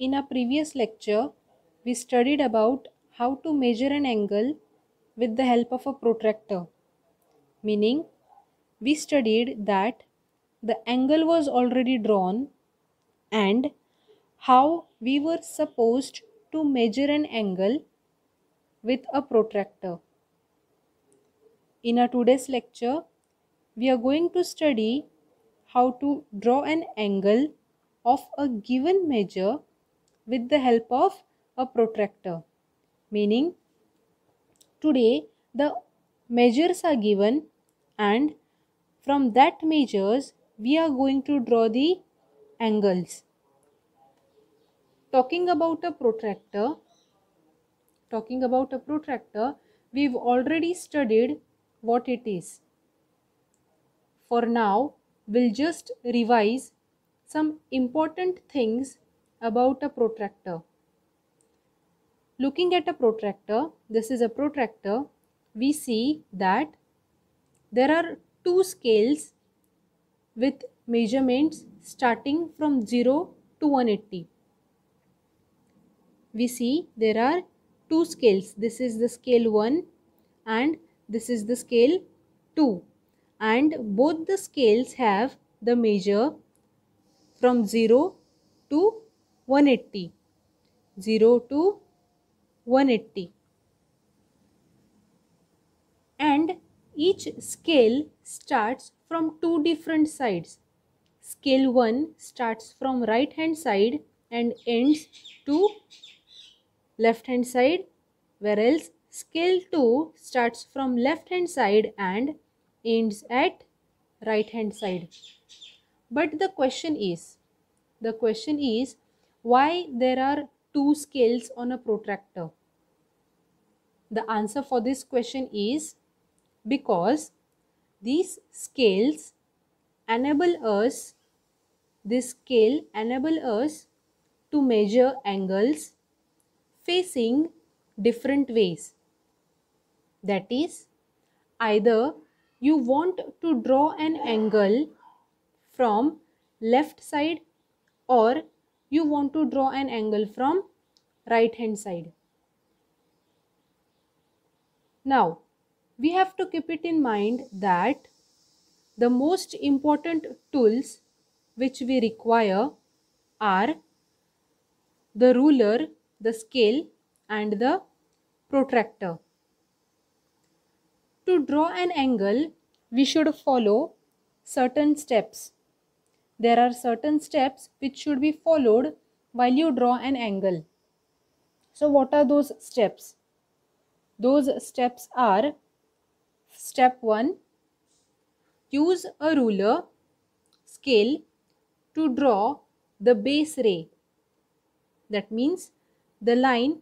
In a previous lecture, we studied about how to measure an angle with the help of a protractor, meaning we studied that the angle was already drawn and how we were supposed to measure an angle with a protractor. In our today's lecture, we are going to study how to draw an angle of a given measure with the help of a protractor. Meaning, today the measures are given and from that measures we are going to draw the angles. Talking about a protractor, we've already studied what it is. For now, we'll just revise some important things about a protractor. Looking at a protractor, this is a protractor, we see that there are two scales with measurements starting from 0 to 180. We see there are two scales. This is the scale 1 and this is the scale 2. And both the scales have the measure from 0 to 180. 0 to 180. And each scale starts from two different sides. Scale 1 starts from right hand side and ends to left hand side, whereas scale 2 starts from left hand side and ends at right hand side. But the question is why there are two scales on a protractor? The answer for this question is because these scales enable us to measure angles facing different ways. That is, either you want to draw an angle from left side or you want to draw an angle from right hand side. Now, we have to keep it in mind that the most important tools which we require are the ruler, the scale and the protractor. To draw an angle, we should follow certain steps. There are certain steps which should be followed while you draw an angle. So what are those steps? Those steps are: step 1, use a ruler, scale to draw the base ray. That means the line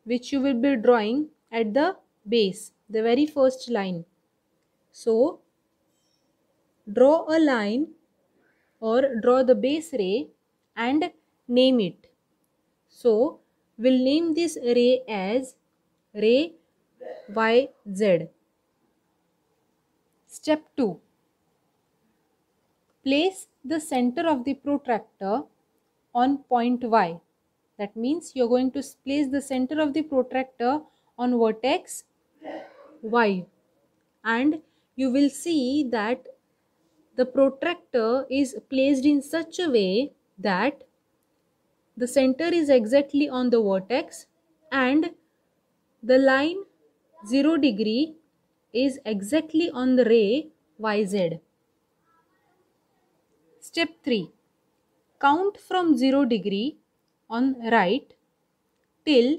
which you will be drawing at the base, the very first line. So, draw a line or draw the base ray and name it. So, we'll name this ray as ray YZ. Step 2. Place the center of the protractor on point Y. That means you are going to place the center of the protractor on vertex Y. And you will see that the protractor is placed in such a way that the center is exactly on the vertex and the line 0 degree is exactly on the ray YZ. Step 3. Count from 0 degree on right till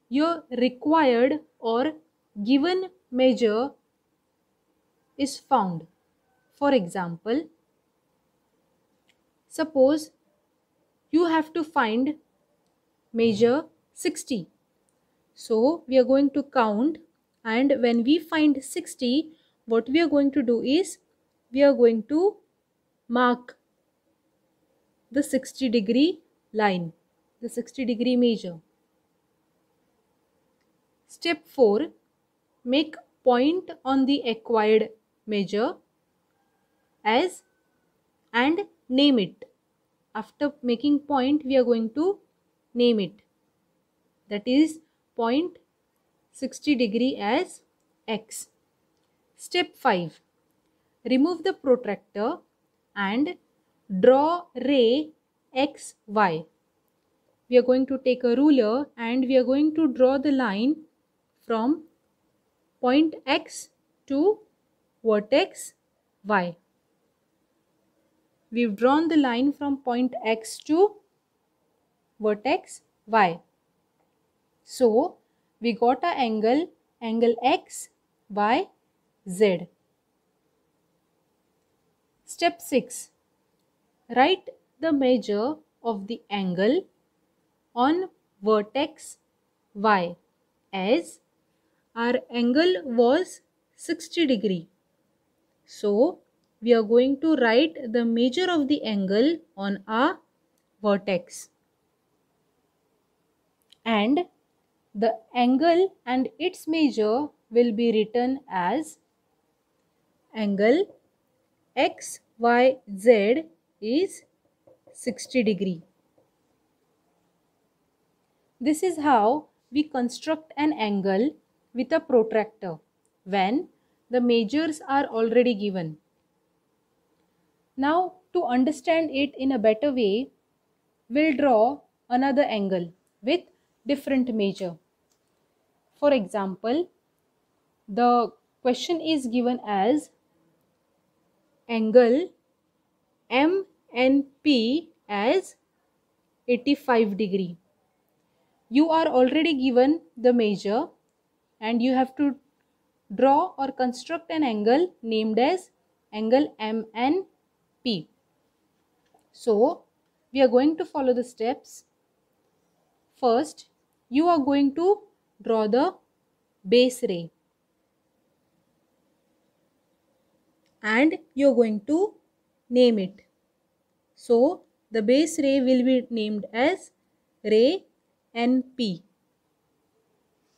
your required or given measure is found. For example, suppose you have to find measure 60. So we are going to count, and when we find 60, what we are going to do is we are going to mark the 60 degree line, the 60 degree measure. Step 4. Make point on the acquired measure as and name it. After making point, we are going to name it. That is point 60 degree as X. Step 5. Remove the protractor and draw ray XY. We are going to take a ruler and we are going to draw the line from point X to vertex Y. We've drawn the line from point X to vertex Y. So, we got an angle X by Z. Step 6. Write the measure of the angle on vertex Y as our angle was 60 degree. So, we are going to write the measure of the angle on our vertex. And the angle and its measure will be written as angle XYZ is 60 degree. This is how we construct an angle with a protractor when the measures are already given. Now, to understand it in a better way, we'll draw another angle with different measure. For example, the question is given as angle MNP as 85 degree. You are already given the measure and you have to draw or construct an angle named as angle MNP. So, we are going to follow the steps. First, you are going to draw the base ray and you are going to name it. So, the base ray will be named as ray NP.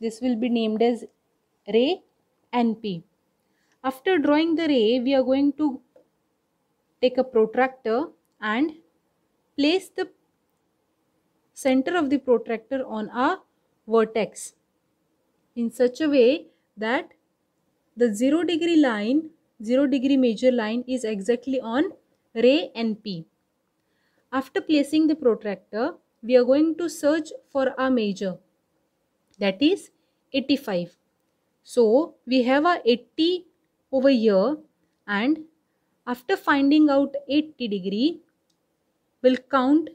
This will be named as ray NP. After drawing the ray, we are going to take a protractor and place the center of the protractor on a vertex in such a way that the 0 degree line, 0 degree major line is exactly on ray NP. After placing the protractor, we are going to search for a measure, that is 85. So, we have a 80 over here and after finding out 80 degree, we'll count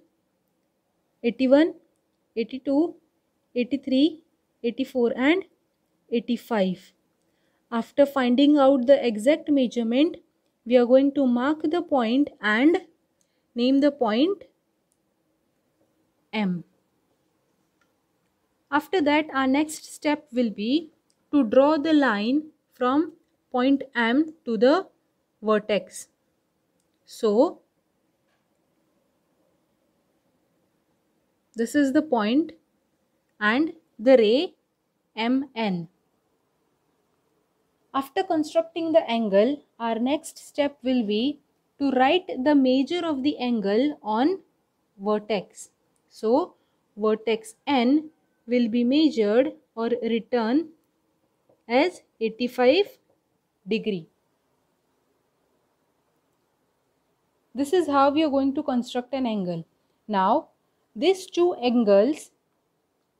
81, 82, 83, 84 and 85. After finding out the exact measurement, we are going to mark the point and name the point M. After that, our next step will be to draw the line from point M to the vertex. So, this is the point and the ray MN. After constructing the angle, our next step will be to write the measure of the angle on vertex. So, vertex N will be measured or written as 85 degree. This is how we are going to construct an angle. Now, these two angles,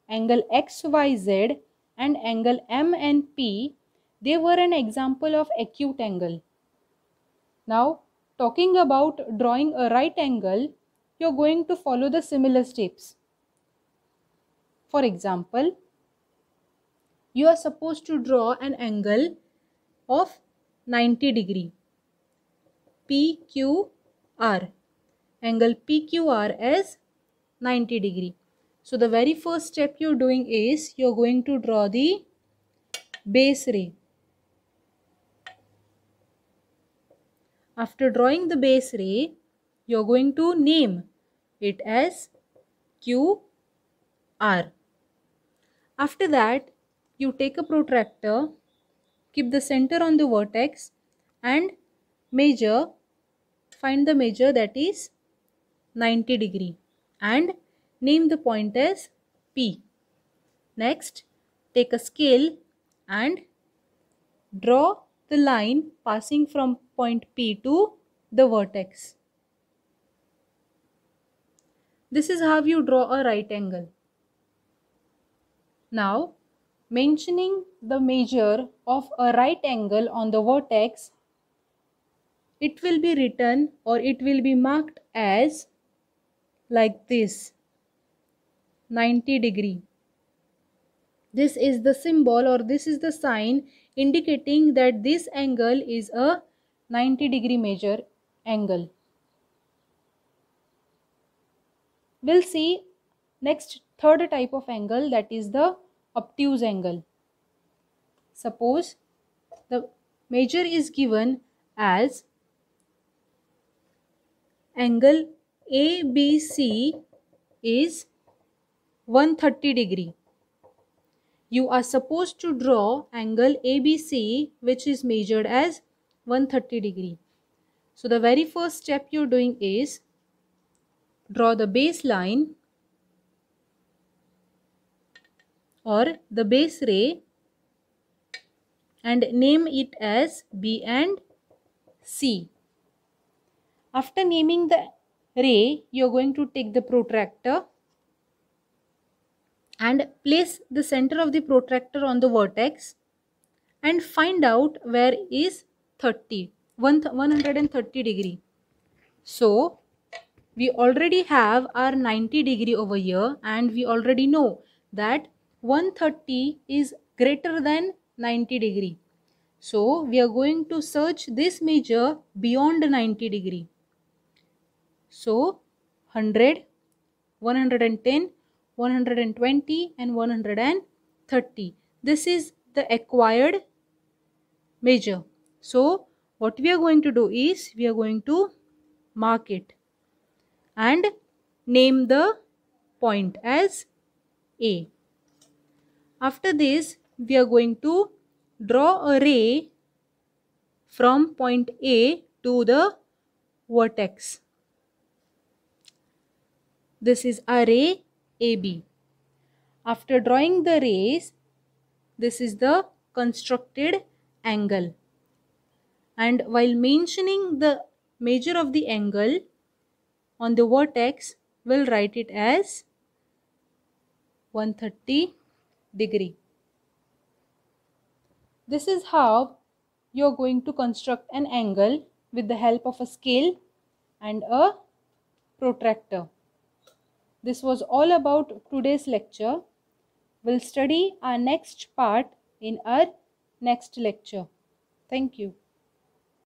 angle XYZ and angle MNP, they were an example of acute angle. Now, talking about drawing a right angle, you are going to follow the similar steps. For example, you are supposed to draw an angle of 90 degree, PQR. Angle PQR as 90 degree. So, the very first step you are doing is you are going to draw the base ray. After drawing the base ray, you are going to name it as QR. After that, you take a protractor, keep the center on the vertex and measure, find the measure, that is 90 degree and name the point as P. Next, take a scale and draw the line passing from point P to the vertex. This is how you draw a right angle. Now, mentioning the measure of a right angle on the vertex, it will be written or it will be marked as like this, 90 degree. This is the symbol or this is the sign indicating that this angle is a 90 degree measure angle. We'll see next third type of angle, that is the obtuse angle. Suppose the measure is given as angle ABC is 130 degree. You are supposed to draw angle ABC which is measured as 130 degree. So the very first step you're doing is draw the baseline or the base ray and name it as B and C. After naming the ray, you're going to take the protractor and place the center of the protractor on the vertex and find out where is 130 degree. So we already have our 90 degree over here and we already know that 130 is greater than 90 degree. So we are going to search this measure beyond 90 degree. So 100, 110, 120 and 130. This is the acquired measure. So what we are going to do is we are going to mark it and name the point as A. After this, we are going to draw a ray from point A to the vertex. This is a ray AB. After drawing the rays, this is the constructed angle. And while mentioning the measure of the angle on the vertex, we'll write it as 130 degree. This is how you're going to construct an angle with the help of a scale and a protractor. This was all about today's lecture. We'll study our next part in our next lecture. Thank you.